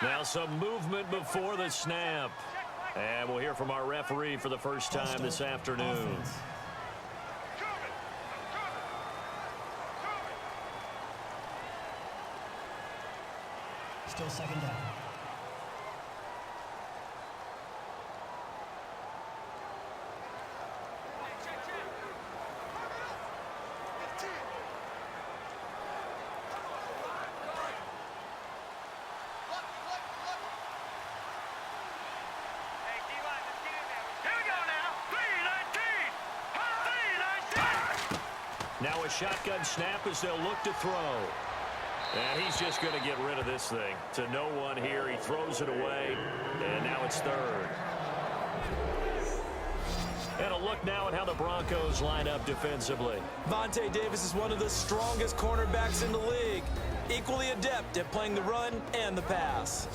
Now some movement before the snap. And we'll hear from our referee for the first time this afternoon. Still second down. Now a shotgun snap as they'll look to throw. And he's just going to get rid of this thing. To no one here. He throws it away. And now it's third. And a look now at how the Broncos line up defensively. Vontae Davis is one of the strongest cornerbacks in the league. Equally adept at playing the run and the pass.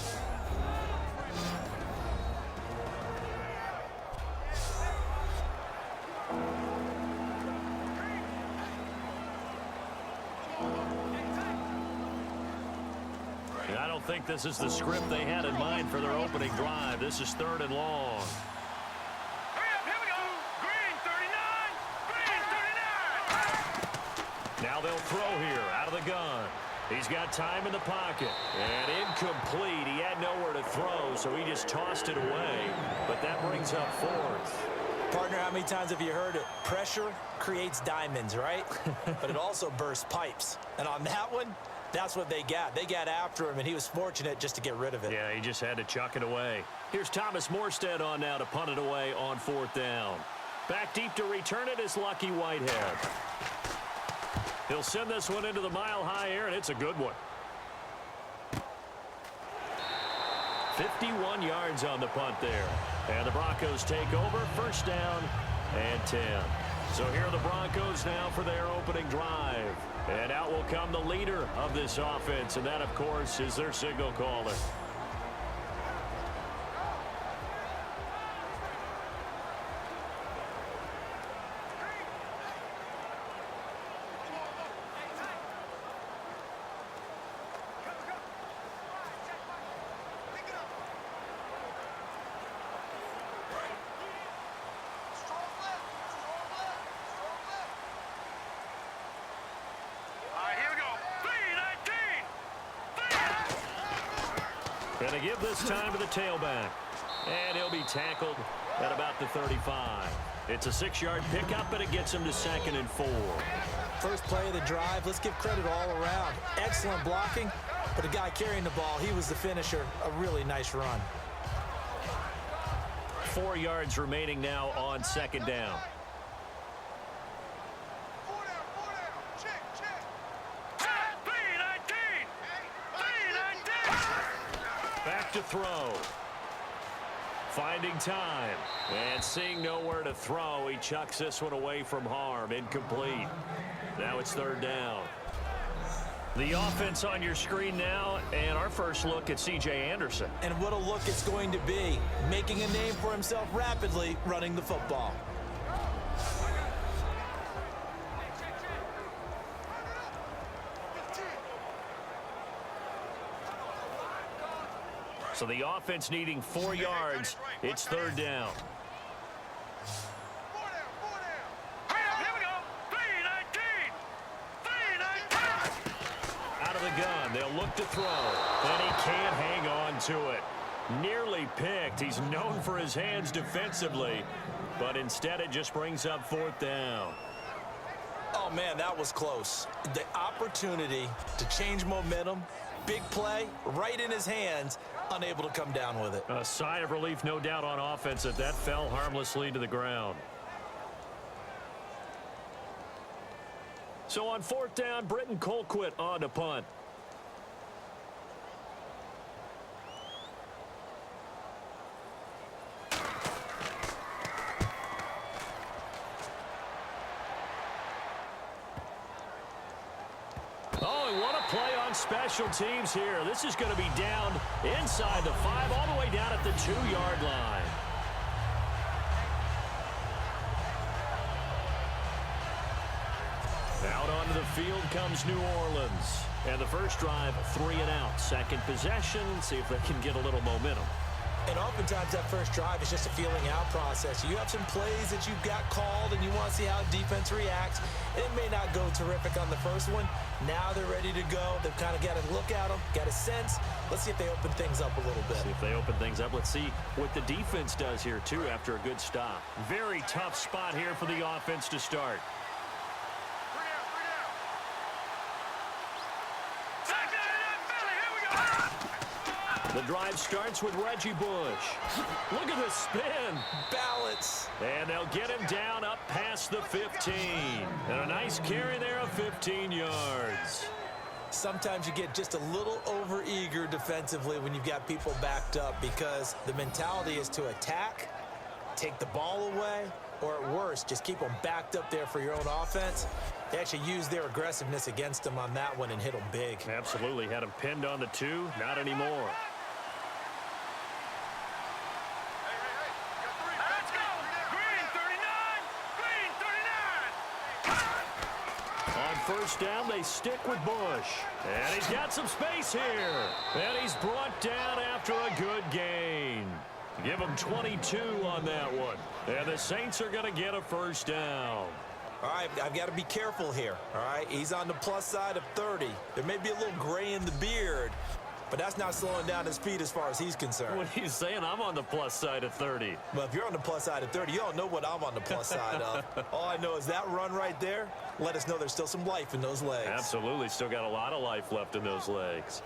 I don't think this is the script they had in mind for their opening drive. This is third and long. Hurry up, here we go. Green 39. Green 39. Now they'll throw here out of the gun. He's got time in the pocket. And incomplete. He had nowhere to throw, so he just tossed it away. But that brings up fourth. Partner, how many times have you heard it? Pressure creates diamonds, right? But it also bursts pipes. And on that one, that's what they got. They got after him, and he was fortunate just to get rid of it. Yeah, he just had to chuck it away. Here's Thomas Morstead on now to punt it away on fourth down. Back deep to return it is Lucky Whitehead. He'll send this one into the mile-high air, and it's a good one. 51 yards on the punt there. And the Broncos take over, first down and 10. So here are the Broncos now for their opening drive. And out will come the leader of this offense, and that, of course, is their signal caller. Going to give this time to the tailback. And he'll be tackled at about the 35. It's a 6-yard pickup, and it gets him to 2nd and 4. First play of the drive, let's give credit all around. Excellent blocking, but the guy carrying the ball, he was the finisher. A really nice run. 4 yards remaining now on 2nd down. Back to throw. Finding time. And seeing nowhere to throw, he chucks this one away from harm. Incomplete. Now it's 3rd down. The offense on your screen now, and our first look at C.J. Anderson. And what a look it's going to be. Making a name for himself rapidly, running the football. So the offense needing 4 yards. It's 3rd down. Out of the gun, they'll look to throw. And he can't hang on to it. Nearly picked. He's known for his hands defensively. But instead it just brings up 4th down. Oh, man, that was close. The opportunity to change momentum, big play, right in his hands, unable to come down with it. A sigh of relief, no doubt, on offense that fell harmlessly to the ground. So on 4th down, Britton Colquitt on to punt. Special teams here. This is going to be down inside the 5, all the way down at the 2-yard line. Out onto the field comes New Orleans. And the first drive, 3 and out. Second possession, see if they can get a little momentum. And oftentimes that first drive is just a feeling out process. You have some plays that you've got called and you want to see how defense reacts. It may not go terrific on the first one. Now they're ready to go. They've kind of got to look at them, got a sense. Let's see if they open things up a little bit. See if they open things up. Let's see what the defense does here, too, after a good stop. Very tough spot here for the offense to start. The drive starts with Reggie Bush. Look at the spin. Balance. And they'll get him down up past the 15. And a nice carry there of 15 yards. Sometimes you get just a little over-eager defensively when you've got people backed up because the mentality is to attack, take the ball away, or at worst, just keep them backed up there for your own offense. They actually used their aggressiveness against them on that one and hit them big. Absolutely. Had him pinned on the 2. Not anymore. First down, they stick with Bush. And he's got some space here. And he's brought down after a good gain. Give him 22 on that one. And the Saints are going to get a first down. All right, I've got to be careful here. All right, he's on the plus side of 30. There may be a little gray in the beard, but that's not slowing down his speed as far as he's concerned. What are you saying? I'm on the plus side of 30. Well, if you're on the plus side of 30, you don't know what I'm on the plus side of. All I know is that run right there let us know there's still some life in those legs. Absolutely. Still got a lot of life left in those legs.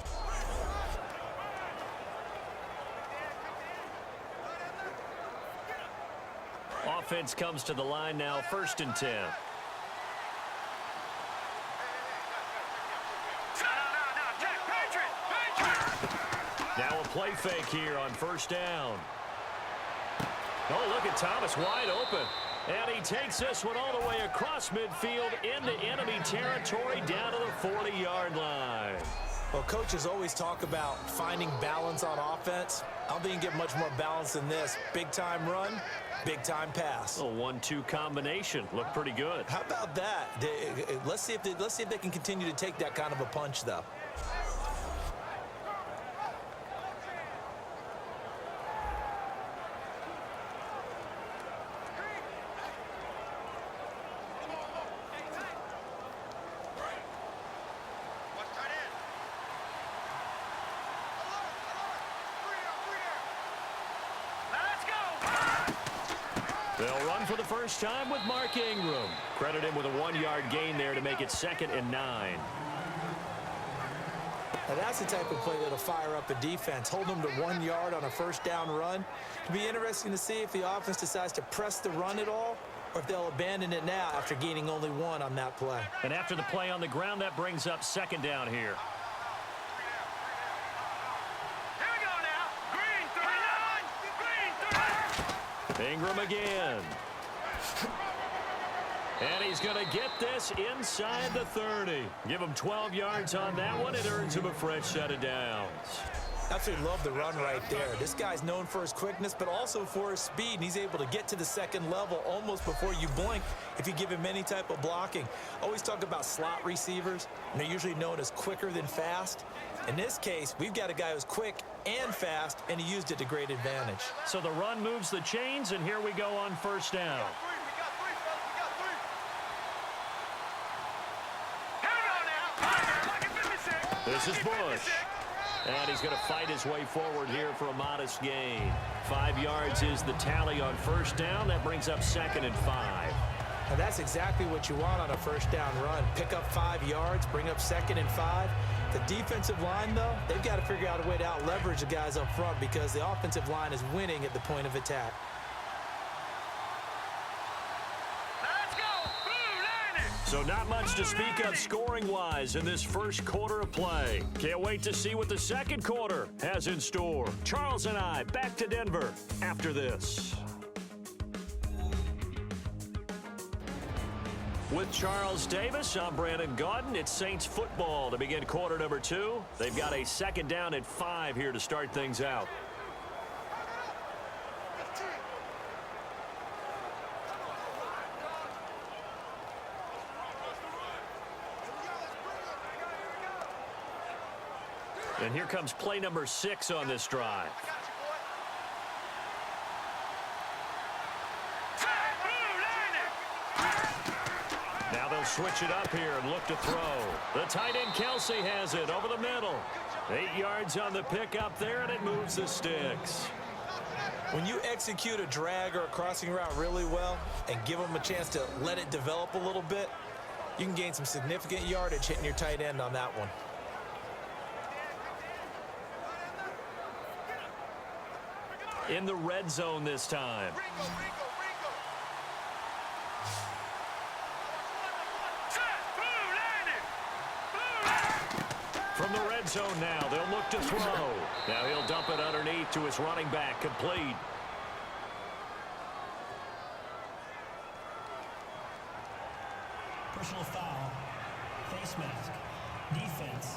Offense comes to the line now, 1st and 10. Now a play fake here on first down. Oh, look at Thomas wide open. And he takes this one all the way across midfield into enemy territory down to the 40-yard line. Well, coaches always talk about finding balance on offense. I don't think you can get much more balance than this. Big-time run, big-time pass. A 1-2 combination. Looked pretty good. How about that? Let's see if they can continue to take that kind of a punch, though. They'll run for the first time with Mark Ingram. Credit him with a 1-yard gain there to make it 2nd and 9. Now that's the type of play that'll fire up a defense. Hold them to 1 yard on a first down run. It'll be interesting to see if the offense decides to press the run at all or if they'll abandon it now after gaining only 1 on that play. And after the play on the ground, that brings up 2nd down here. Ingram again. And he's going to get this inside the 30. Give him 12 yards on that one. It earns him a fresh set of downs. Absolutely love the run right there. This guy's known for his quickness, but also for his speed. And he's able to get to the 2nd level almost before you blink if you give him any type of blocking. Always talk about slot receivers, and they're usually known as quicker than fast. In this case, we've got a guy who's quick and fast, and he used it to great advantage. So the run moves the chains, and here we go on first down. This is Bush. And he's going to fight his way forward here for a modest gain. 5 yards is the tally on first down. That brings up 2nd and 5. And that's exactly what you want on a first down run. Pick up 5 yards, bring up 2nd and 5. The defensive line, though, they've got to figure out a way to out-leverage the guys up front because the offensive line is winning at the point of attack. So not much to speak of scoring-wise in this first quarter of play. Can't wait to see what the second quarter has in store. Charles and I back to Denver after this. With Charles Davis, I'm Brandon Gaudin. It's Saints football to begin quarter number 2. They've got a 2nd down and 5 here to start things out. And here comes play number 6 on this drive. Now they'll switch it up here and look to throw. The tight end Kelsey has it over the middle. 8 yards on the pickup there, and it moves the sticks. When you execute a drag or a crossing route really well and give them a chance to let it develop a little bit, you can gain some significant yardage hitting your tight end on that one. In the red zone this time. From the red zone now, they'll look to throw. Now he'll dump it underneath to his running back, complete. Personal foul, face mask, defense.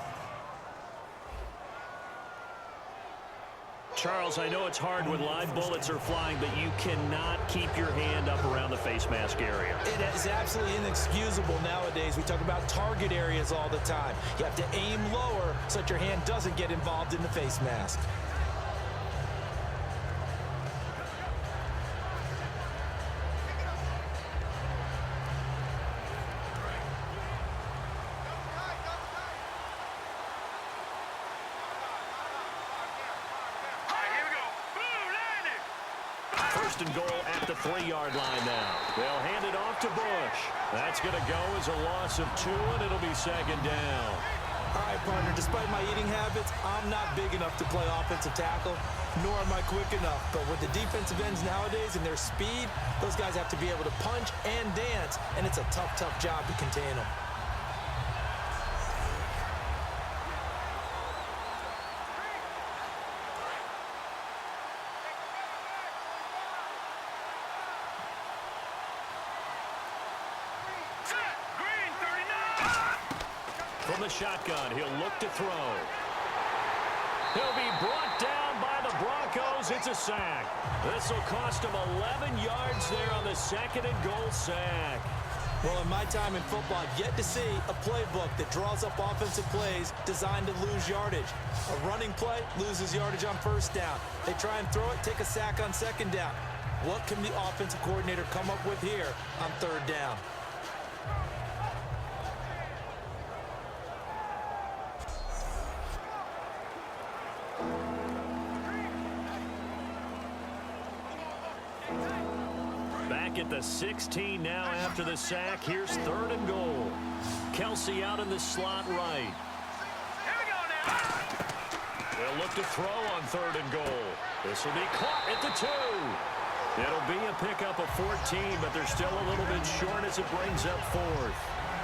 Charles, I know it's hard when live bullets are flying, but you cannot keep your hand up around the face mask area. It is absolutely inexcusable nowadays. We talk about target areas all the time. You have to aim lower so that your hand doesn't get involved in the face mask. First and goal at the 3-yard line now. They'll hand it off to Bush. That's going to go as a loss of 2, and it'll be second down. All right, partner, despite my eating habits, I'm not big enough to play offensive tackle, nor am I quick enough. But with the defensive ends nowadays and their speed, those guys have to be able to punch and dance, and it's a tough, tough job to contain them. From the shotgun, he'll look to throw. He'll be brought down by the Broncos. It's a sack. This will cost him 11 yards there on the second and goal sack. Well, in my time in football, I've yet to see a playbook that draws up offensive plays designed to lose yardage. A running play loses yardage on first down. They try and throw it, take a sack on second down. What can the offensive coordinator come up with here on third down? Back at the 16 now after the sack. Here's third and goal. Kelsey out in the slot right. Here we go now. They'll look to throw on third and goal. This will be caught at the 2. It'll be a pickup of 14, but they're still a little bit short as it brings up fourth.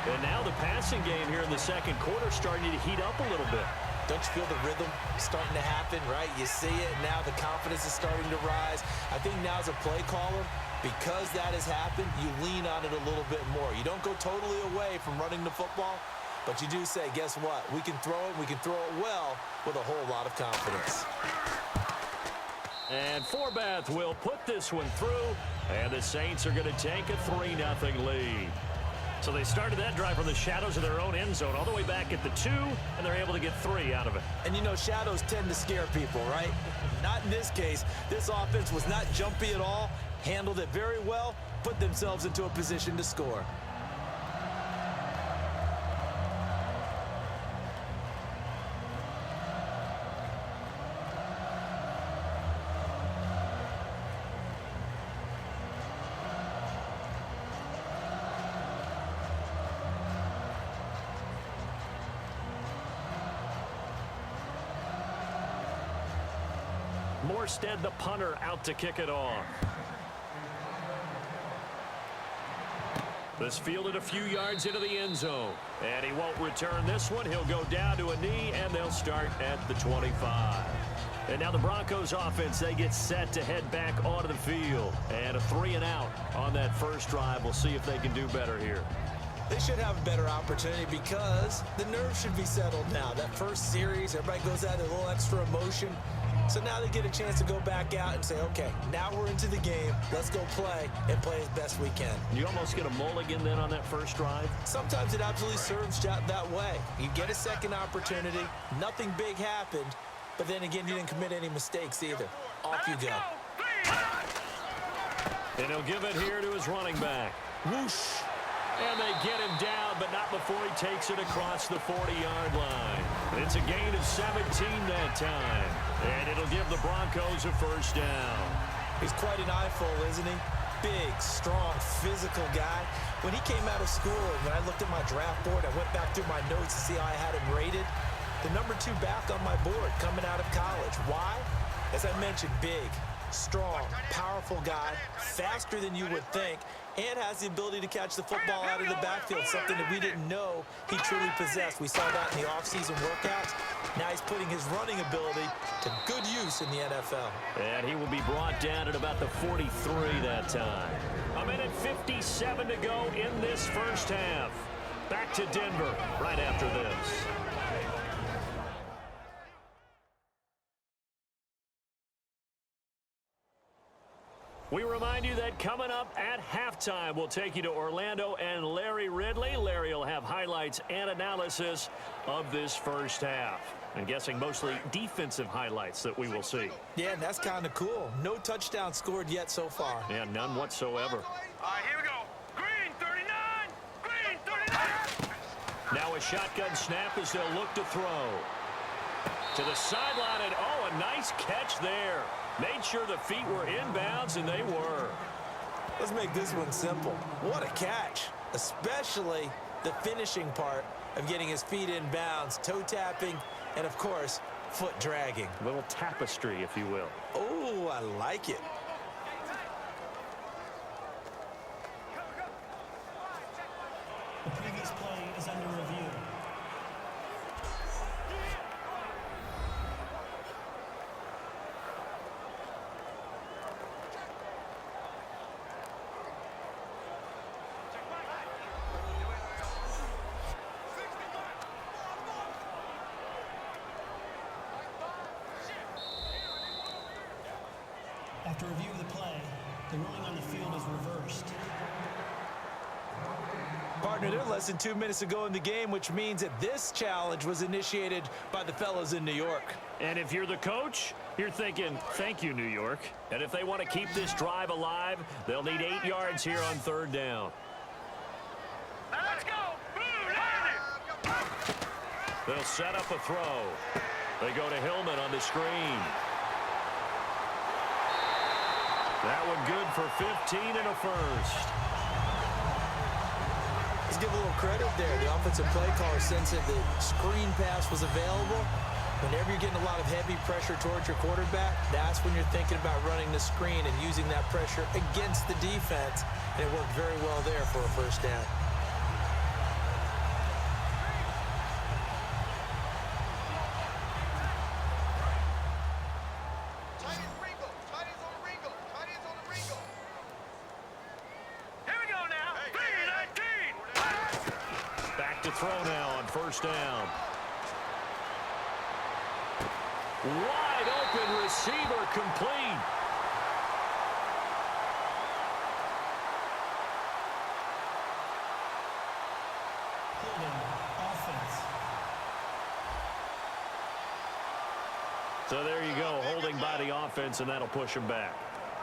And now the passing game here in the second quarter starting to heat up a little bit. Don't you feel the rhythm starting to happen, right? You see it, now the confidence is starting to rise. I think now as a play caller, because that has happened, you lean on it a little bit more. You don't go totally away from running the football, but you do say, guess what? We can throw it, we can throw it well with a whole lot of confidence. And Forbath will put this one through, and the Saints are going to take a 3-0 lead. So they started that drive from the shadows of their own end zone all the way back at the 2, and they're able to get 3 out of it. And, you know, shadows tend to scare people, right? Not in this case. This offense was not jumpy at all, handled it very well, put themselves into a position to score. Morstead, the punter, out to kick it off. This fielded a few yards into the end zone. And he won't return this one. He'll go down to a knee, and they'll start at the 25. And now the Broncos offense, they get set to head back onto the field. And a 3-and-out on that first drive. We'll see if they can do better here. They should have a better opportunity because the nerves should be settled now. That first series, everybody goes out a little extra emotion. So now they get a chance to go back out and say, okay, now we're into the game. Let's go play and play as best we can. You almost get a mulligan then on that first drive? Sometimes it absolutely serves that way. You get a second opportunity. Nothing big happened. But then again, you didn't commit any mistakes either. Off you go. And he'll give it here to his running back. Whoosh. And they get him down, but not before he takes it across the 40-yard line. It's a gain of 17 that time. And it'll give the Broncos a first down. He's quite an eyeful, isn't he? Big, strong, physical guy. When he came out of school, and when I looked at my draft board, I went back through my notes to see how I had him rated. The number 2 back on my board coming out of college. Why? As I mentioned, big, strong, powerful guy, faster than you would think, and has the ability to catch the football out of the backfield, something that we didn't know he truly possessed. We saw that in the offseason workouts. Now he's putting his running ability to good use in the NFL. And he will be brought down at about the 43 that time. A minute 57 to go in this first half. Back to Denver right after this. We remind you that coming up at halftime, we'll take you to Orlando and Larry Ridley. Larry will have highlights and analysis of this first half. I'm guessing mostly defensive highlights that we will see. Yeah, and that's kind of cool. No touchdown scored yet so far. Yeah, none whatsoever. All right, here we go. Green 39. Green 39. Now a shotgun snap as they'll look to throw. To the sideline, and oh, a nice catch there. Made sure the feet were inbounds, and they were. Let's make this one simple. What a catch, especially the finishing part of getting his feet in bounds, toe tapping, and of course, foot dragging. A little tapestry, if you will. Oh, I like it. The previous play is under review. After review of the play, the ruling on the field is reversed. Partner, they're less than 2 minutes ago in the game, which means that this challenge was initiated by the fellows in New York. And if you're the coach, you're thinking, thank you, New York. And if they want to keep this drive alive, they'll need 8 yards here on third down. Now let's go. Boom, landed. They'll set up a throw. They go to Hillman on the screen. That one good for 15 and a first. Let's give a little credit there. The offensive play caller sensed that the screen pass was available. Whenever you're getting a lot of heavy pressure towards your quarterback, that's when you're thinking about running the screen and using that pressure against the defense. And it worked very well there for a first down. Throw now on first down. Wide open receiver complete. Holding offense. So there you go, holding by the offense, and that'll push him back.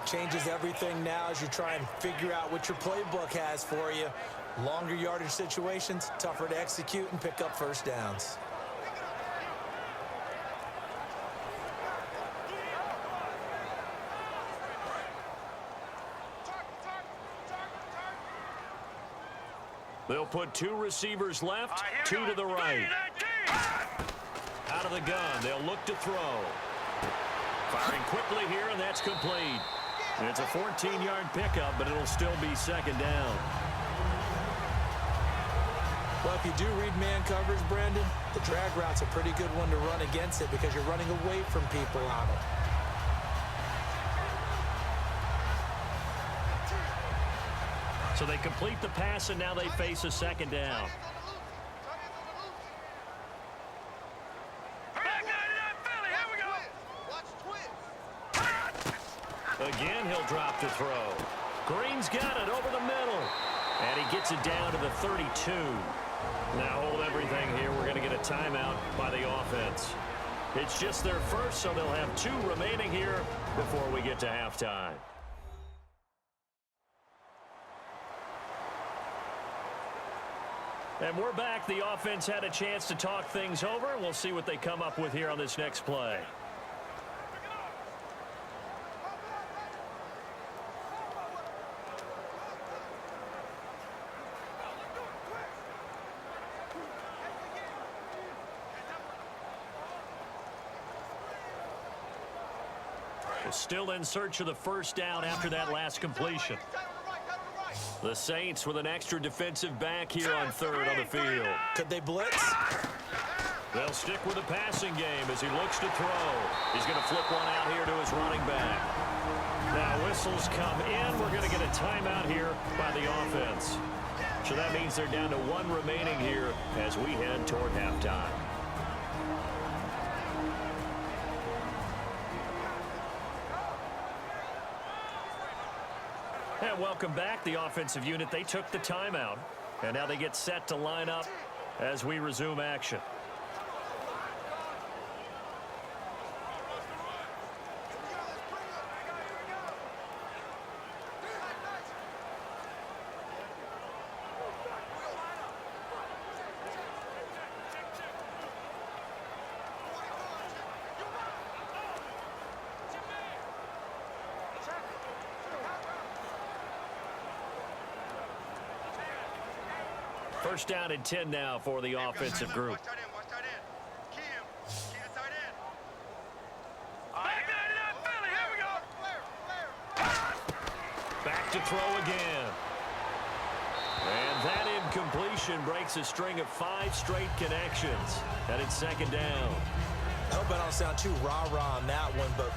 Changes everything now as you try and figure out what your playbook has for you. Longer yardage situations, tougher to execute and pick up first downs. They'll put 2 receivers left, 2 to the right. Out of the gun, they'll look to throw. Firing quickly here, and that's complete. And it's a 14-yard pickup, but it'll still be second down. Well, if you do read man coverage, Brandon, the drag route's a pretty good one to run against it because you're running away from people on it. So they complete the pass, and now they face a second down. Back out of that belly. Here we go. Watch twist. Again, he'll drop to throw. Green's got it over the middle. And he gets it down to the 32. Now hold everything here. We're going to get a timeout by the offense. It's just their first, so they'll have 2 remaining here before we get to halftime. And we're back. The offense had a chance to talk things over. We'll see what they come up with here on this next play. Still in search of the first down after that last completion. The Saints with an extra defensive back here on third on the field. Could they blitz? They'll stick with the passing game as he looks to throw. He's going to flip one out here to his running back. Now whistles come in. We're going to get a timeout here by the offense. So that means they're down to 1 remaining here as we head toward halftime. And welcome back. The offensive unit, they took the timeout. And now they get set to line up as we resume action. First down and 10 now for the offensive group. Back to throw again. And that incompletion breaks a string of 5 straight connections. And it's second down. I hope I don't sound too rah-rah on that one, but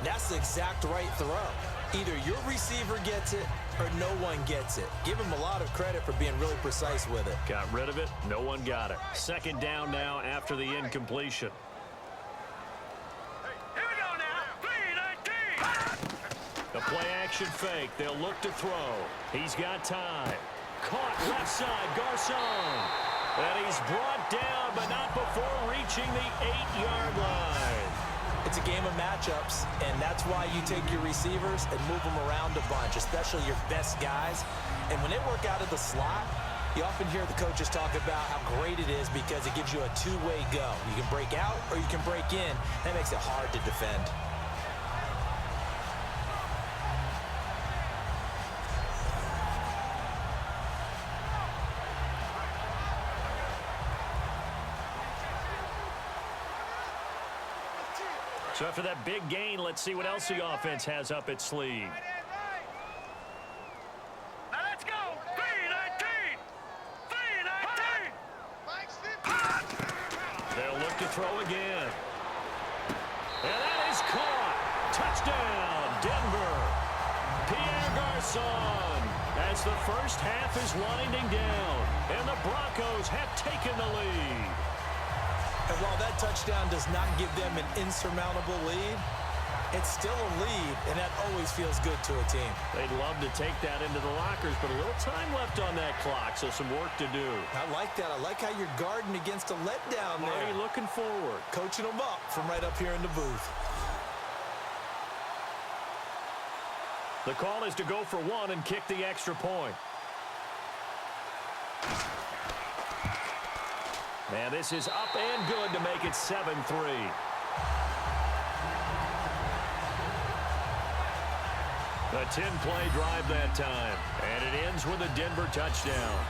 that's the exact right throw. Either your receiver gets it or no one gets it. Give him a lot of credit for being really precise with it. Got rid of it. No one got it. Second down now after the incompletion. Here we go now. 3-19. The play action fake. They'll look to throw. He's got time. Caught left side. Garcon. And he's brought down, but not before reaching the 8-yard line. It's a game of matchups, and that's why you take your receivers and move them around a bunch, especially your best guys. And when they work out of the slot, you often hear the coaches talk about how great it is because it gives you a 2-way go. You can break out or you can break in. That makes it hard to defend. So after that big gain, let's see what else the offense has up its sleeve. Now let's go. 3-19. 3-19. They'll look to throw again. And that is caught. Touchdown, Denver. Pierre Garcon as the first half is winding down. And the Broncos have taken the lead. And while that touchdown does not give them an insurmountable lead, it's still a lead, and that always feels good to a team. They'd love to take that into the lockers, but a little time left on that clock, so some work to do. I like that. I like how you're guarding against a letdown there. Already looking forward. Coaching them up from right up here in the booth. The call is to go for 1 and kick the extra point. And this is up and good to make it 7-3. A 10-play drive that time. And it ends with a Denver touchdown.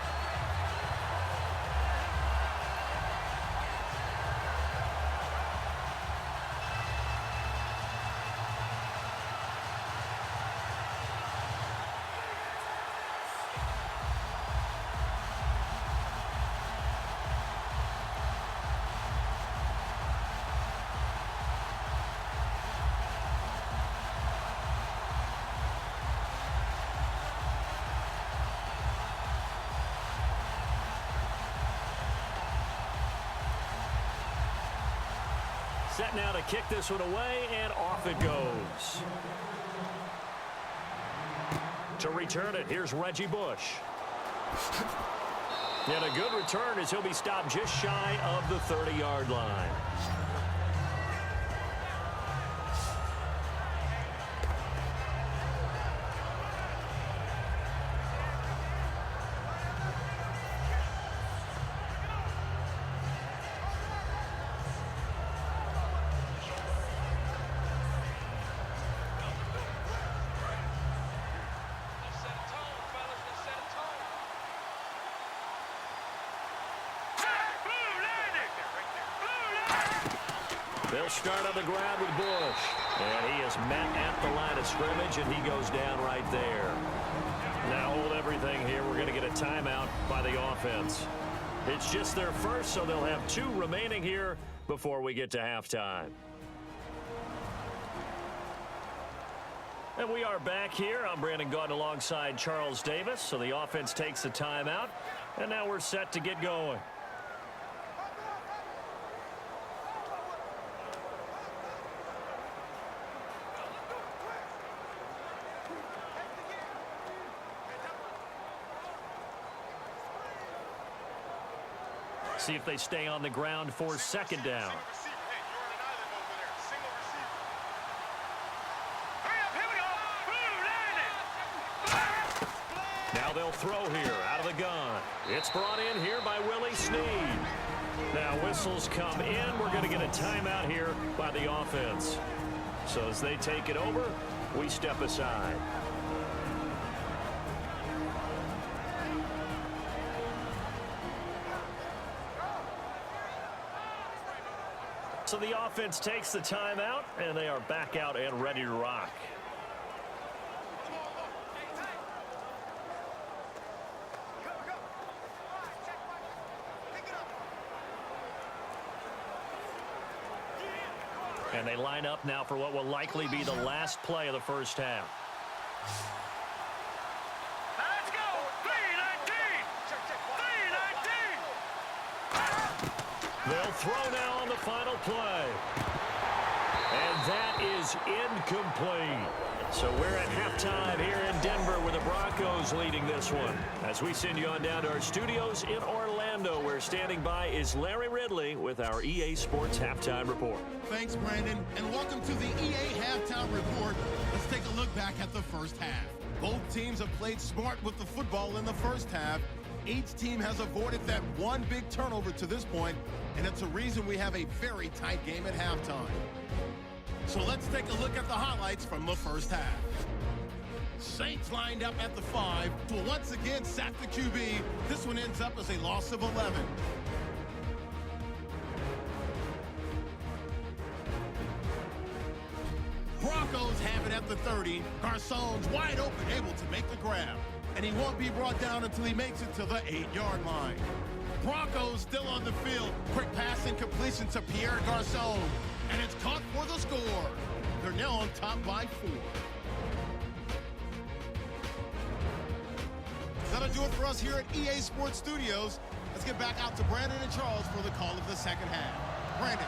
Set now to kick this one away, and off it goes. To return it, here's Reggie Bush. And a good return as he'll be stopped just shy of the 30-yard line. They'll start on the ground with Bush. And he is met at the line of scrimmage, and he goes down right there. Now hold everything here. We're going to get a timeout by the offense. It's just their first, so they'll have 2 remaining here before we get to halftime. And we are back here. I'm Brandon Gaudin alongside Charles Davis. So the offense takes a timeout, and now we're set to get going. See if they stay on the ground for second down. Now they'll throw here out of the gun. It's brought in here by Willie Snead. Now whistles come in. We're going to get a timeout here by the offense. So as they take it over, we step aside. So the offense takes the timeout, and they are back out and ready to rock. And they line up now for what will likely be the last play of the first half. Let's go! 3-19! They'll throw now on the final play. And that is incomplete. So we're at halftime here in Denver with the Broncos leading this one. As we send you on down to our studios in Orlando, where standing by is Larry Ridley with our EA Sports Halftime Report. Thanks, Brandon, and welcome to the EA Halftime Report. Let's take a look back at the first half. Both teams have played smart with the football in the first half. Each team has avoided that one big turnover to this point, and it's a reason we have a very tight game at halftime. So let's take a look at the highlights from the first half. Saints lined up at the 5 to once again sack the QB. This one ends up as a loss of 11. Broncos have it at the 30. Garçon's wide open, able to make the grab. And he won't be brought down until he makes it to the 8-yard line. Broncos still on the field. Quick pass and completion to Pierre Garçon. And it's caught for the score. They're now on top by 4. That'll do it for us here at EA Sports Studios. Let's get back out to Brandon and Charles for the call of the second half. Brandon.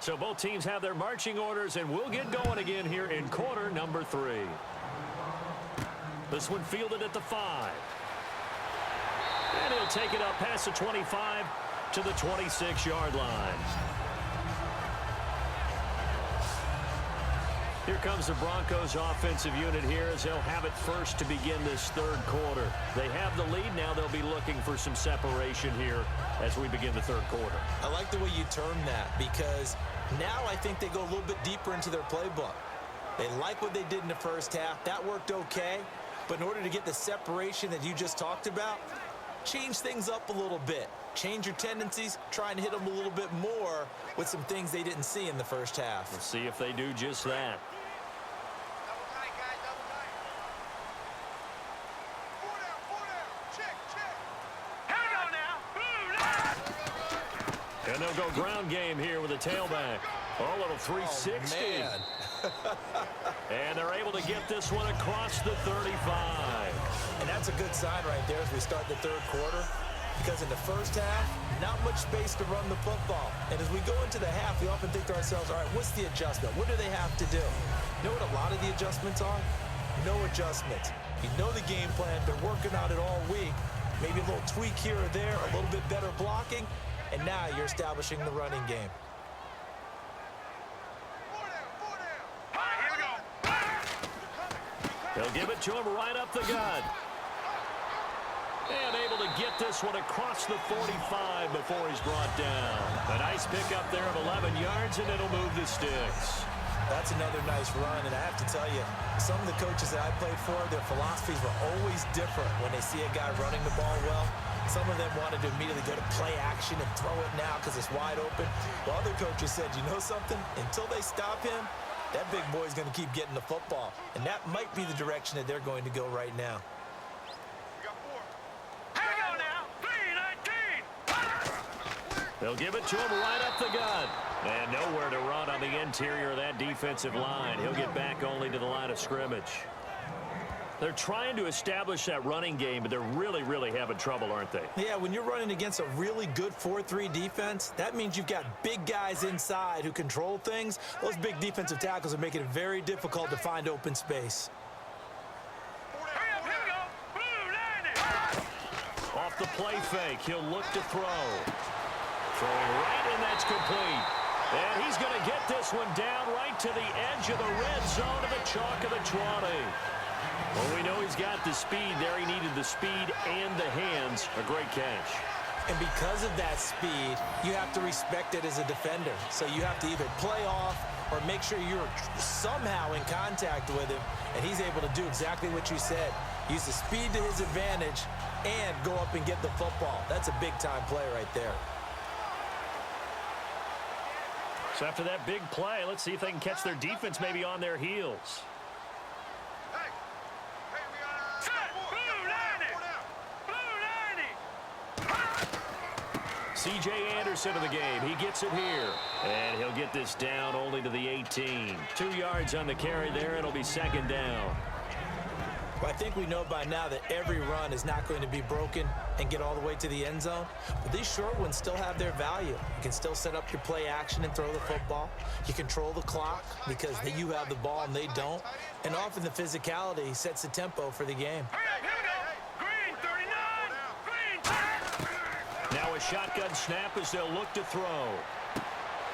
So both teams have their marching orders, and we'll get going again here in quarter number 3. This one fielded at the 5. And he'll take it up past the 25 to the 26-yard line. Here comes the Broncos offensive unit here as they'll have it first to begin this third quarter. They have the lead. Now they'll be looking for some separation here as we begin the third quarter. I like the way you term that, because now I think they go a little bit deeper into their playbook. They like what they did in the first half. That worked okay. But in order to get the separation that you just talked about, change things up a little bit. Change your tendencies, try and hit them a little bit more with some things they didn't see in the first half. We'll see if they do just that. Double tight, guys, double tight. Four down. Check. Here we go now. Boom, And they'll go ground game here with a tailback. Oh, little 360. Oh, man. And they're able to get this one across the 35. And that's a good sign right there as we start the third quarter. Because in the first half, not much space to run the football. And as we go into the half, we often think to ourselves, all right, what's the adjustment? What do they have to do? You know what a lot of the adjustments are? No adjustments. You know the game plan. They're working on it all week. Maybe a little tweak here or there, a little bit better blocking, and now you're establishing the running game. Four down. All right, here we go. They'll give it to him right up the gut. And able to get this one across the 45 before he's brought down. A nice pickup there of 11 yards, and it'll move the sticks. That's another nice run, and I have to tell you, some of the coaches that I played for, their philosophies were always different when they see a guy running the ball well. Some of them wanted to immediately go to play action and throw it now because it's wide open. While other coaches said, you know something? Until they stop him, that big boy's going to keep getting the football. And that might be the direction that they're going to go right now. We got four. Here we go now. 3-19. They'll give it to him right up the gut. And nowhere to run on the interior of that defensive line. He'll get back only to the line of scrimmage. They're trying to establish that running game, but they're really, really having trouble, aren't they? Yeah, when you're running against a really good 4-3 defense, that means you've got big guys inside who control things. Those big defensive tackles are making it very difficult to find open space. Hurry up, here we go. Boom, 90. Off the play fake, he'll look to throw. Throwing right, and that's complete. And he's going to get this one down right to the edge of the red zone of the chalk of the 20. Well, we know he's got the speed there. He needed the speed and the hands. A great catch. And because of that speed, you have to respect it as a defender. So you have to either play off or make sure you're somehow in contact with him. And he's able to do exactly what you said. Use the speed to his advantage and go up and get the football. That's a big-time play right there. So after that big play, let's see if they can catch their defense maybe on their heels. Hey, we got Blue 90. Blue 90. C.J. Anderson of the game. He gets it here. And he'll get this down only to the 18. 2 yards on the carry there. It'll be second down. Well, I think we know by now that every run is not going to be broken and get all the way to the end zone. But these short ones still have their value. You can still set up your play action and throw the football. You control the clock because you have the ball and they don't. And often the physicality sets the tempo for the game. Hurry up, here we go. Green 39. Green 10. Now a shotgun snap as they'll look to throw.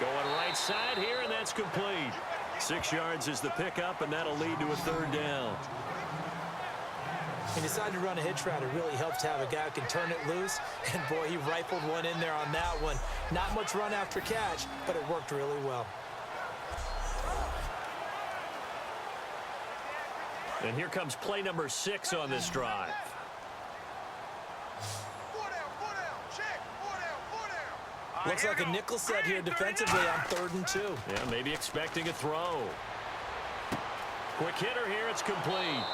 Going right side here, and that's complete. 6 yards is the pickup, and that'll lead to a third down. He decided to run a hitch route. It really helps to have a guy who can turn it loose. And, boy, he rifled one in there on that one. Not much run after catch, but it worked really well. And here comes play number 6 on this drive. Four down. Check. Four down. Looks like a nickel set here defensively on 3rd and 2. Yeah, maybe expecting a throw. Quick hitter here, it's complete.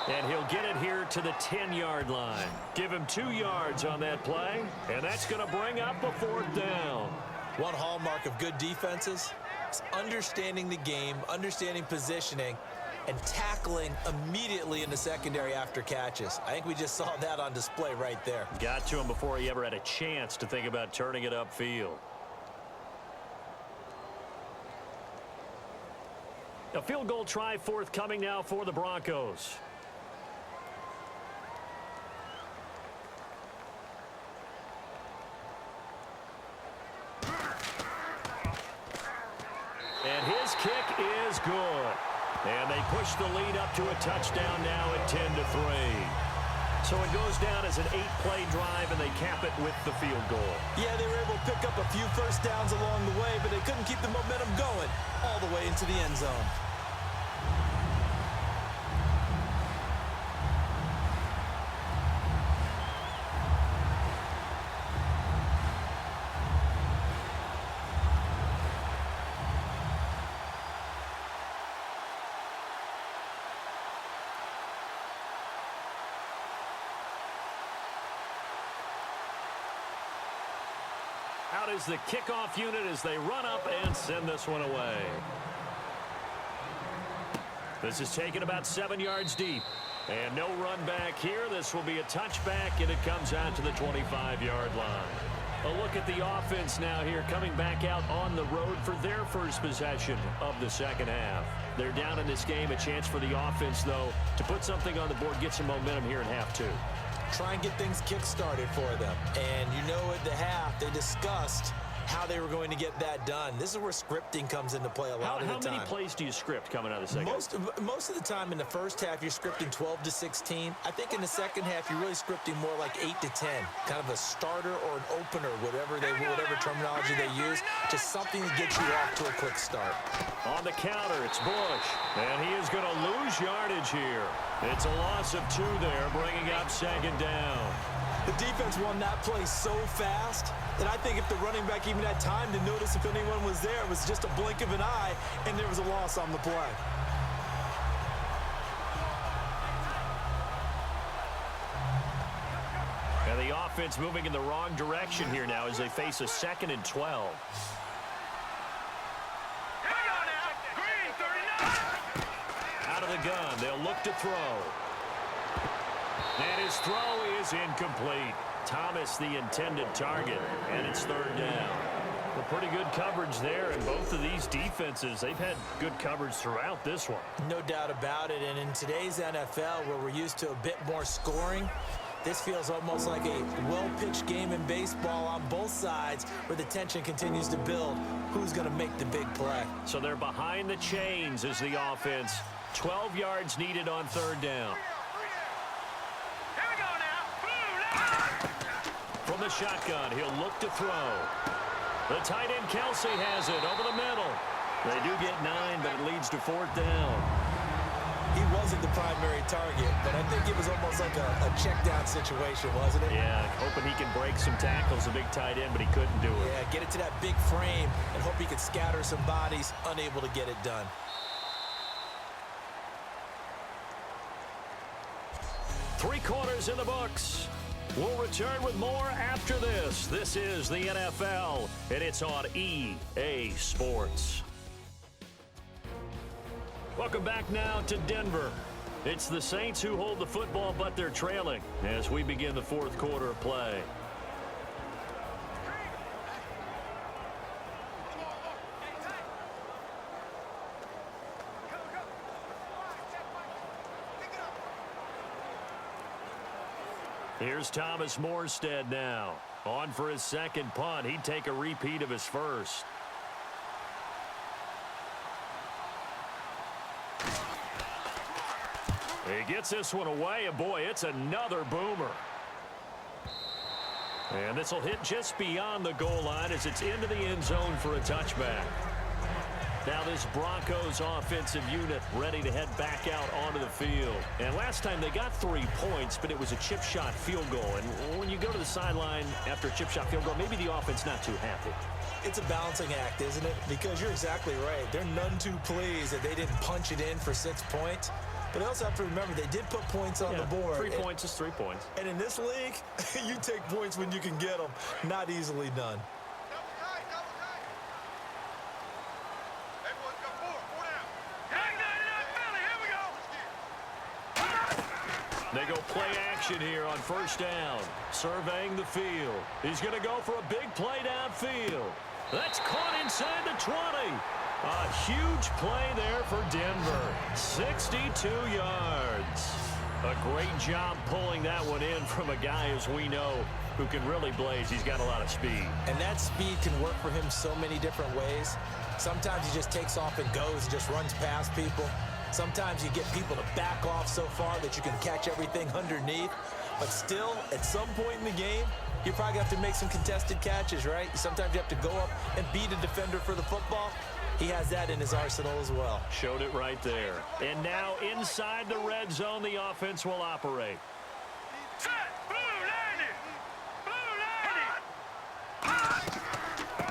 And he'll get it here to the 10-yard line. Give him 2 yards on that play, and that's going to bring up a 4th down. One hallmark of good defenses is understanding the game, understanding positioning, and tackling immediately in the secondary after catches. I think we just saw that on display right there. Got to him before he ever had a chance to think about turning it upfield. A field goal try forthcoming now for the Broncos. And his kick is good. And they push the lead up to a touchdown now at 10-3. So it goes down as an 8-play drive, and they cap it with the field goal. Yeah, they were able to pick up a few first downs along the way, but they couldn't keep the momentum going all the way into the end zone. Out is the kickoff unit as they run up and send this one away. This is taken about 7 yards deep. And no run back here. This will be a touchback, and it comes out to the 25-yard line. A look at the offense now here, coming back out on the road for their first possession of the second half. They're down in this game. A chance for the offense, though, to put something on the board, get some momentum here in half two. Try and get things kick-started for them. And you know at the half, they discussed how they were going to get that done. This is where scripting comes into play a lot of the time. How many plays do you script coming out of the second? Most of the time in the first half, you're scripting 12 to 16. I think in the second half, you're really scripting more like 8 to 10. Kind of a starter or an opener, whatever terminology they use. Just something to get you off to a quick start. On the counter, it's Bush. And he is going to lose yardage here. It's a loss of 2 there, bringing up second down. The defense won that play so fast that I think if the running back even had time to notice if anyone was there, it was just a blink of an eye, and there was a loss on the play. And the offense moving in the wrong direction here now as they face a 2nd and 12. Out of the gun, they'll look to throw. And his throw is incomplete. Thomas the intended target, and it's 3rd down. Well, pretty good coverage there, and both of these defenses, they've had good coverage throughout this one. No doubt about it, and in today's NFL, where we're used to a bit more scoring, this feels almost like a well-pitched game in baseball on both sides where the tension continues to build. Who's going to make the big play? So they're behind the chains as the offense. 12 yards needed on 3rd down. From the shotgun, he'll look to throw. The tight end, Kelsey, has it over the middle. They do get 9, but it leads to 4th down. He wasn't the primary target, but I think it was almost like a check-down situation, wasn't it? Yeah, hoping he can break some tackles, a big tight end, but he couldn't do it. Yeah, get it to that big frame and hope he could scatter some bodies, unable to get it done. Three quarters in the books. We'll return with more after this. This is the NFL, and it's on EA Sports. Welcome back now to Denver. It's the Saints who hold the football, but they're trailing as we begin the 4th quarter of play. Here's Thomas Morstead now. On for his 2nd punt. He'd take a repeat of his first. He gets this one away, and boy, it's another boomer. And this will hit just beyond the goal line as it's into the end zone for a touchback. Now this Broncos offensive unit ready to head back out onto the field. And last time they got 3 points, but it was a chip shot field goal. And when you go to the sideline after a chip shot field goal, maybe the offense not too happy. It's a balancing act, isn't it? Because you're exactly right. They're none too pleased that they didn't punch it in for 6 points. But they also have to remember they did put points on the board. 3 points is 3 points. And in this league, you take points when you can get them. Not easily done. They go play action here on 1st down. Surveying the field. He's going to go for a big play downfield. That's caught inside the 20. A huge play there for Denver. 62 yards. A great job pulling that one in from a guy, as we know, who can really blaze. He's got a lot of speed. And that speed can work for him so many different ways. Sometimes he just takes off and goes and just runs past people. Sometimes you get people to back off so far that you can catch everything underneath. But still, at some point in the game, you probably have to make some contested catches, right? Sometimes you have to go up and beat a defender for the football. He has that in his arsenal as well. Showed it right there. And now inside the red zone, the offense will operate. Set! Blue landing!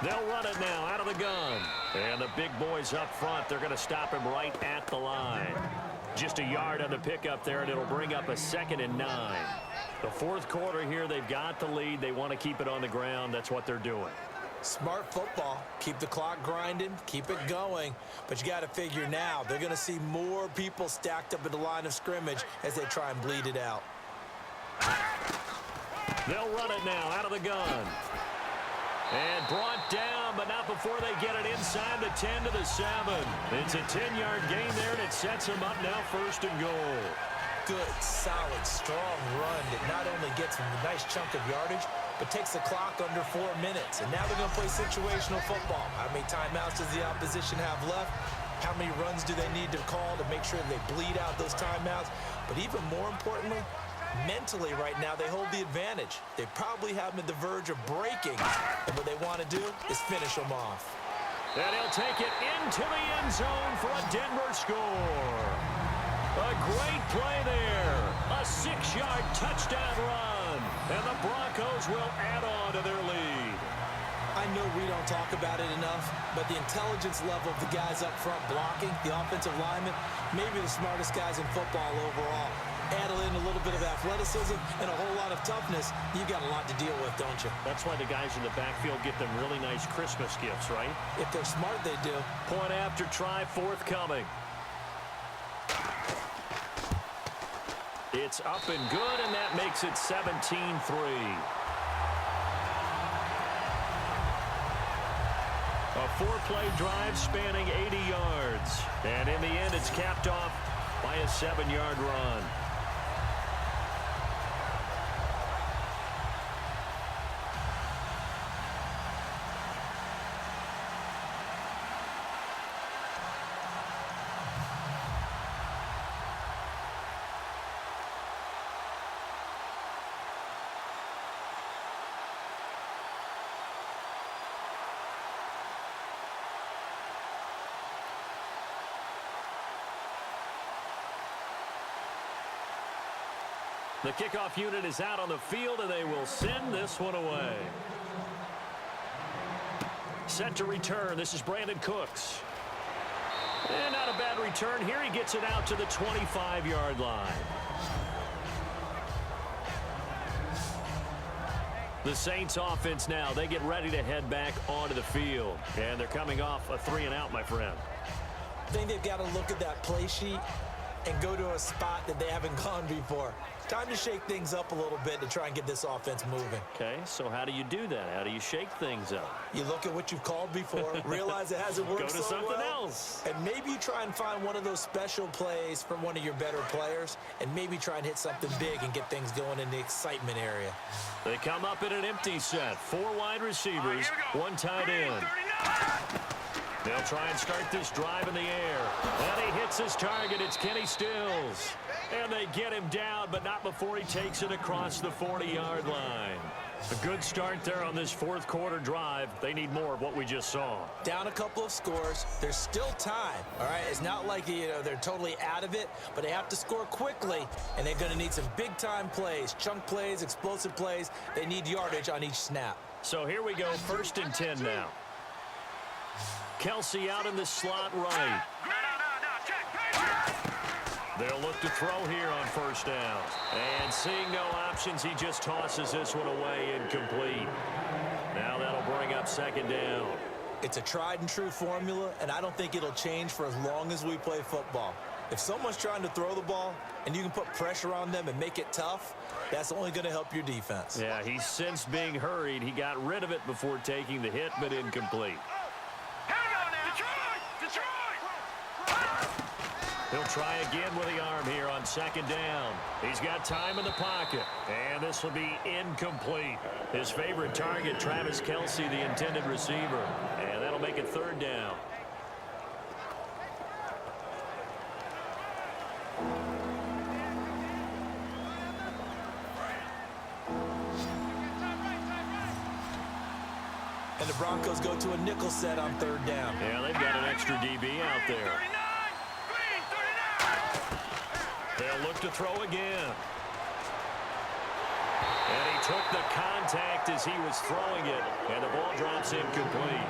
They'll run it now out of the gun. And the big boys up front, they're going to stop him right at the line. Just a yard on the pickup there, and it'll bring up a 2nd and 9. The 4th quarter here, they've got the lead. They want to keep it on the ground. That's what they're doing. Smart football. Keep the clock grinding, keep it going. But you got to figure now, they're going to see more people stacked up at the line of scrimmage as they try and bleed it out. They'll run it now out of the gun. And brought down, but not before they get it inside the 10 to the 7. It's a 10-yard gain there, and it sets them up now 1st and goal. Good, solid, strong run that not only gets them a nice chunk of yardage, but takes the clock under 4 minutes. And now they're going to play situational football. How many timeouts does the opposition have left? How many runs do they need to call to make sure they bleed out those timeouts? But even more importantly, mentally right now, they hold the advantage. They probably have them at the verge of breaking. And what they want to do is finish them off. And he'll take it into the end zone for a Denver score. A great play there. A 6-yard touchdown run. And the Broncos will add on to their lead. I know we don't talk about it enough, but the intelligence level of the guys up front blocking, the offensive linemen, maybe the smartest guys in football overall. Add in a little bit of athleticism and a whole lot of toughness, you've got a lot to deal with, don't you? That's why the guys in the backfield get them really nice Christmas gifts, right? If they're smart, they do. Point after try forthcoming. It's up and good, and that makes it 17-3. A 4-play drive spanning 80 yards. And in the end, it's capped off by a 7-yard run. The kickoff unit is out on the field, and they will send this one away. Set to return. This is Brandon Cooks. And not a bad return here. He gets it out to the 25-yard line. The Saints offense now, they get ready to head back onto the field. And they're coming off a 3-and-out, my friend. I think they've got to look at that play sheet and go to a spot that they haven't gone before. Time to shake things up a little bit to try and get this offense moving. Okay, so how do you do that? How do you shake things up? You look at what you've called before, realize it hasn't worked Go to so something well, else. and maybe you try and find one of those special plays from one of your better players, and maybe try and hit something big and get things going in the excitement area. They come up in an empty set. 4 wide receivers, 1 tight end. They'll try and start this drive in the air. And he hits his target. It's Kenny Stills. And they get him down, but not before he takes it across the 40-yard line. A good start there on this 4th quarter drive. They need more of what we just saw. Down a couple of scores. There's still time, all right? It's not like they're totally out of it, but they have to score quickly, and they're going to need some big-time plays, chunk plays, explosive plays. They need yardage on each snap. So here we go, 1st and 10 now. Kelsey out in the slot right. They'll look to throw here on 1st down. And seeing no options, he just tosses this one away, incomplete. Now that'll bring up 2nd down. It's a tried-and-true formula, and I don't think it'll change for as long as we play football. If someone's trying to throw the ball and you can put pressure on them and make it tough, that's only going to help your defense. Yeah, he's sensed being hurried. He got rid of it before taking the hit, but incomplete. He'll try again with the arm here on 2nd down. He's got time in the pocket, and this will be incomplete. His favorite target, Travis Kelce, the intended receiver, and that'll make it 3rd down. And the Broncos go to a nickel set on 3rd down. Yeah, they've got an extra DB out there. They'll look to throw again. And he took the contact as he was throwing it, and the ball drops incomplete.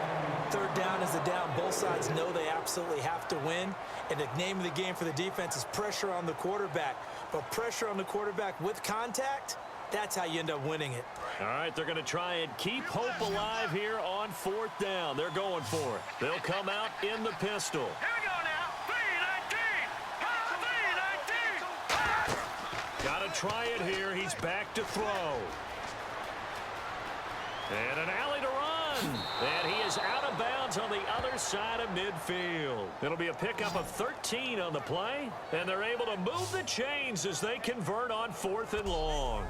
3rd down is the down. Both sides know they absolutely have to win, and the name of the game for the defense is pressure on the quarterback. But pressure on the quarterback with contact, that's how you end up winning it. All right, they're going to try and keep hope alive here on 4th down. They're going for it. They'll come out in the pistol. Here we go now. 3-19. 3-19. Got to try it here. He's back to throw. And an alley to run. And he is out of bounds on the other side of midfield. It'll be a pickup of 13 on the play. And they're able to move the chains as they convert on 4th and long.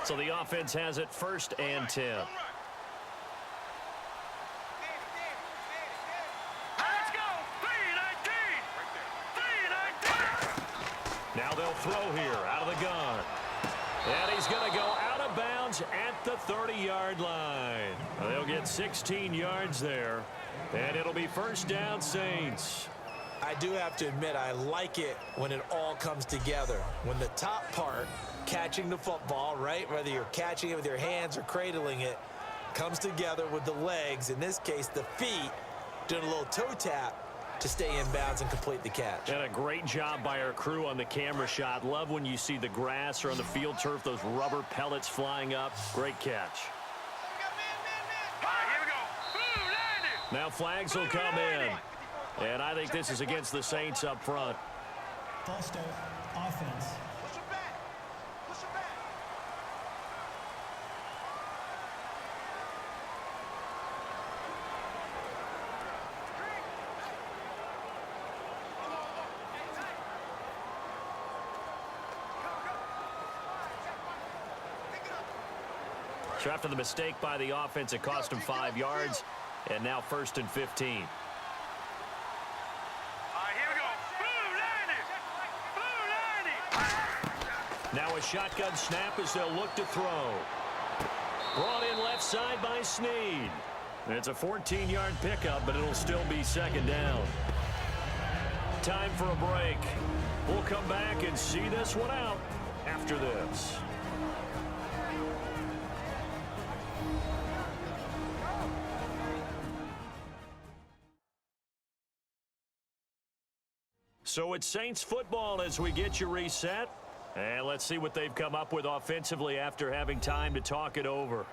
So the offense has it 1st and 10. Let's go. 3-19. 3-19. Now they'll throw here out of the gun. And he's going to go out of bounds at the 30-yard line. They'll get 16 yards there. And it'll be 1st down, Saints. I do have to admit, I like it when it all comes together. When the top part, catching the football, right, whether you're catching it with your hands or cradling it, comes together with the legs, in this case the feet, doing a little toe tap to stay in bounds and complete the catch. And a great job by our crew on the camera shot. Love when you see the grass or on the field turf, those rubber pellets flying up. Great catch. All right, here we go. Blue 90. Now flags will come in. And I think this is against the Saints up front. False start, offense. Push it back. Push it back. So after the mistake by the offense, it cost him 5 yards. And now 1st and 15. Now a shotgun snap as they'll look to throw. Brought in left side by Snead. It's a 14-yard pickup, but it'll still be 2nd down. Time for a break. We'll come back and see this one out after this. So it's Saints football as we get you reset. And let's see what they've come up with offensively after having time to talk it over.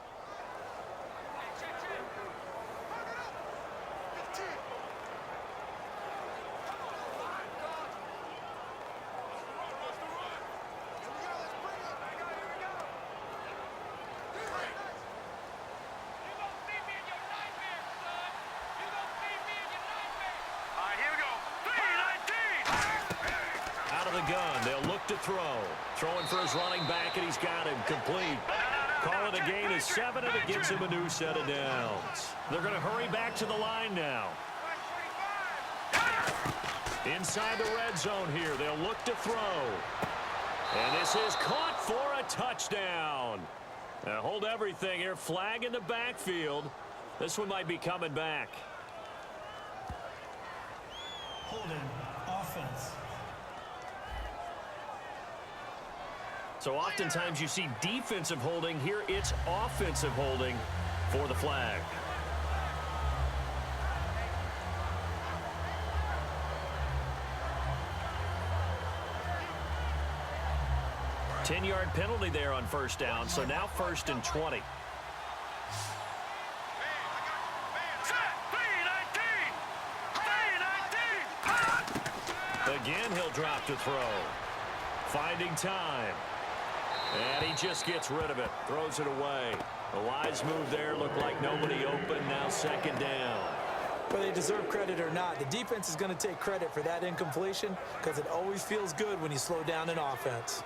Throwing for his running back, and he's got him complete. Call it a gain of 7, and it gives him a new set of downs. They're going to hurry back to the line now. Inside the red zone here, they'll look to throw. And this is caught for a touchdown. Now hold everything here. Flag in the backfield. This one might be coming back. Holding, offense. So oftentimes you see defensive holding. Here it's offensive holding for the flag. Ten-yard penalty there on 1st down, so now 1st and 20. Again, he'll drop to throw. Finding time. And he just gets rid of it. Throws it away. A wise move there. Looked like nobody open. Now 2nd down. Whether they deserve credit or not, the defense is going to take credit for that incompletion because it always feels good when you slow down an offense.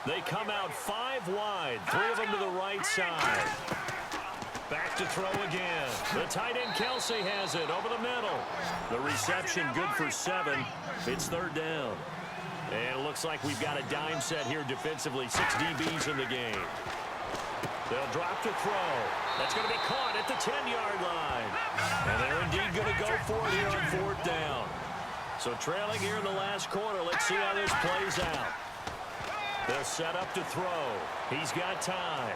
They come out 5 wide. 3 of them to the right side. Back to throw again. The tight end Kelsey has it over the middle. The reception good for 7. It's 3rd down. And it looks like we've got a dime set here defensively. 6 DBs in the game. They'll drop to throw. That's going to be caught at the 10-yard line. And they're indeed going to go for it here on 4th down. So trailing here in the last quarter. Let's see how this plays out. They'll set up to throw. He's got time.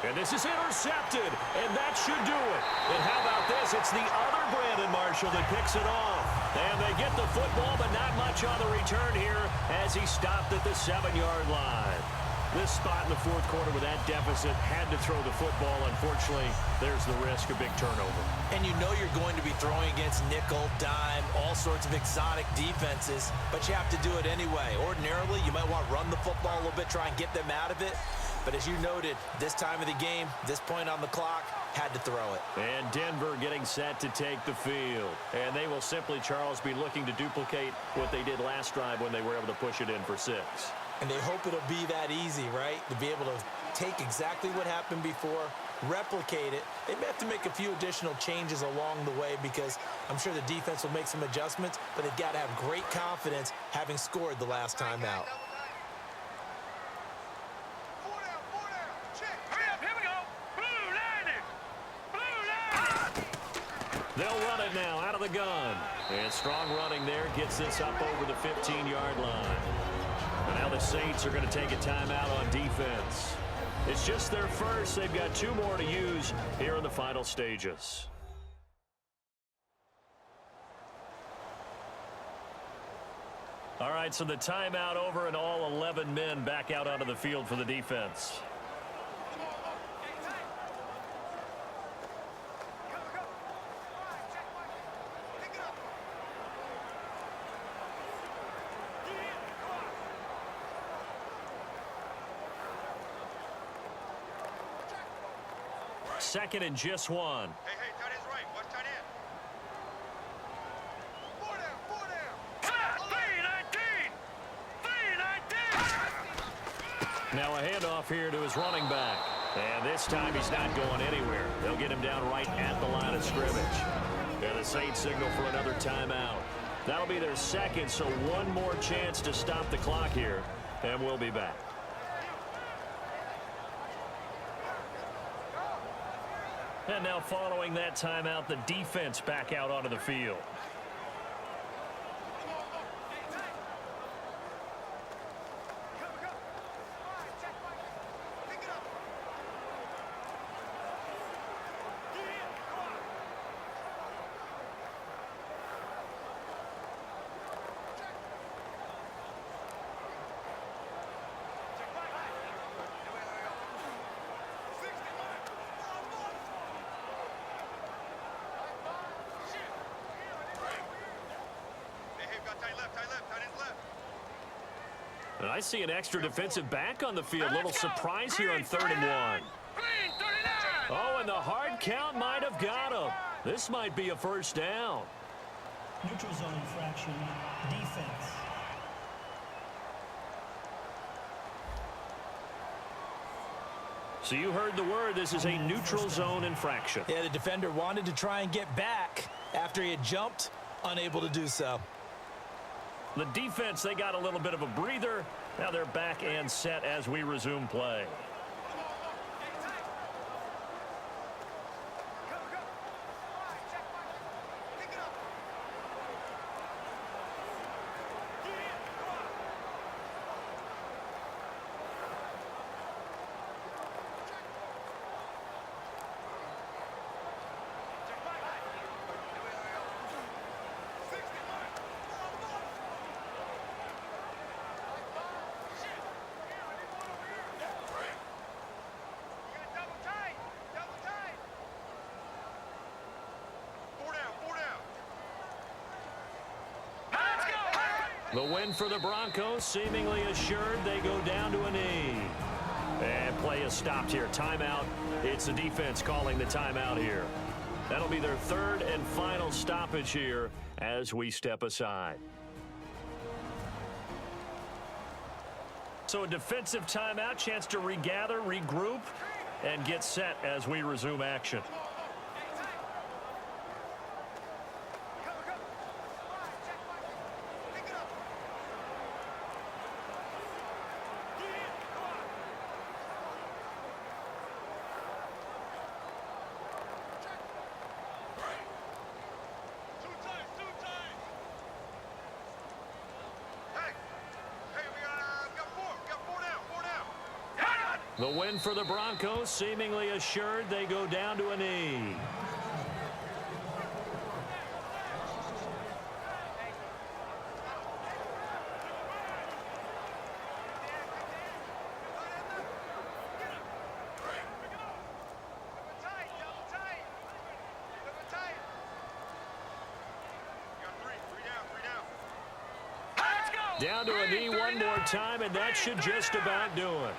And this is intercepted, and that should do it. And how about this? It's the other Brandon Marshall that picks it off. And they get the football, but not much on the return here as he stopped at the 7-yard line. This spot in the fourth quarter with that deficit had to throw the football. Unfortunately, there's the risk of big turnover. And you know you're going to be throwing against nickel, dime, all sorts of exotic defenses, but you have to do it anyway. Ordinarily, you might want to run the football a little bit, try and get them out of it. But as you noted, this time of the game, this point on the clock, had to throw it. And Denver getting set to take the field. And they will simply, Charles, be looking to duplicate what they did last drive when they were able to push it in for 6. And they hope it'll be that easy, right? To be able to take exactly what happened before, replicate it. They may have to make a few additional changes along the way because I'm sure the defense will make some adjustments, but they've got to have great confidence having scored the last time out. They'll run it now out of the gun. And strong running there gets this up over the 15-yard line. And now the Saints are going to take a timeout on defense. It's just their first. They've got 2 more to use here in the final stages. All right, so the timeout over and all 11 men back out onto the field for the defense. Second and just 1. Hey, tight end's right. Watch tight end. 4 down. 3-19. Now a handoff here to his running back. And this time he's not going anywhere. They'll get him down right at the line of scrimmage. And the Saints signal for another timeout. That'll be their second, so one more chance to stop the clock here. And we'll be back. And now following that timeout, the defense back out onto the field. And I see an extra defensive back on the field. Little surprise here on 3rd and 1. Oh, and the hard count might have got him. This might be a first down. Neutral zone infraction, defense. So you heard the word. This is a neutral zone infraction. Yeah, the defender wanted to try and get back after he had jumped, unable to do so. The defense, they got a little bit of a breather. Now they're back and set as we resume play. The win for the Broncos, seemingly assured. They go down to a knee. And play is stopped here. Timeout. It's the defense calling the timeout here. That'll be their 3rd and final stoppage here as we step aside. So a defensive timeout, chance to regather, regroup, and get set as we resume action. The win for the Broncos, seemingly assured. They go down to a knee. Down to a knee one more time, and that should just about do it.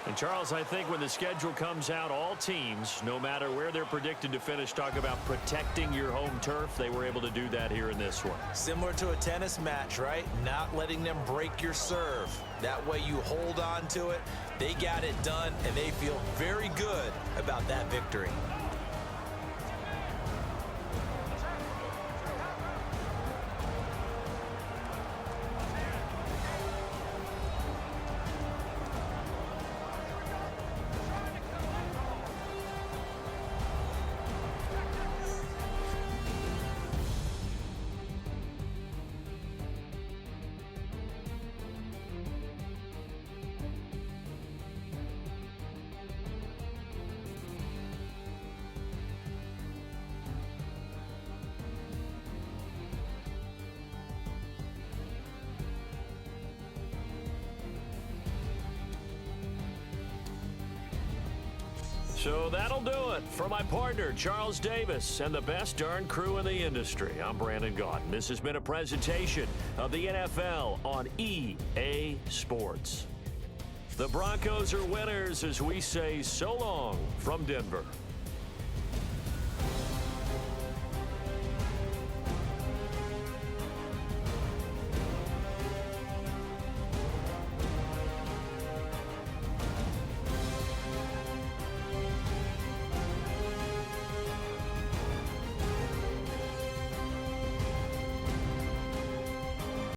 And Charles, I think when the schedule comes out, all teams, no matter where they're predicted to finish, talk about protecting your home turf. They were able to do that here in this one. Similar to a tennis match, right? Not letting them break your serve. That way you hold on to it. They got it done, and they feel very good about that victory. So that'll do it. For my partner, Charles Davis, and the best darn crew in the industry, I'm Brandon Gaudin. This has been a presentation of the NFL on EA Sports. The Broncos are winners as we say so long from Denver.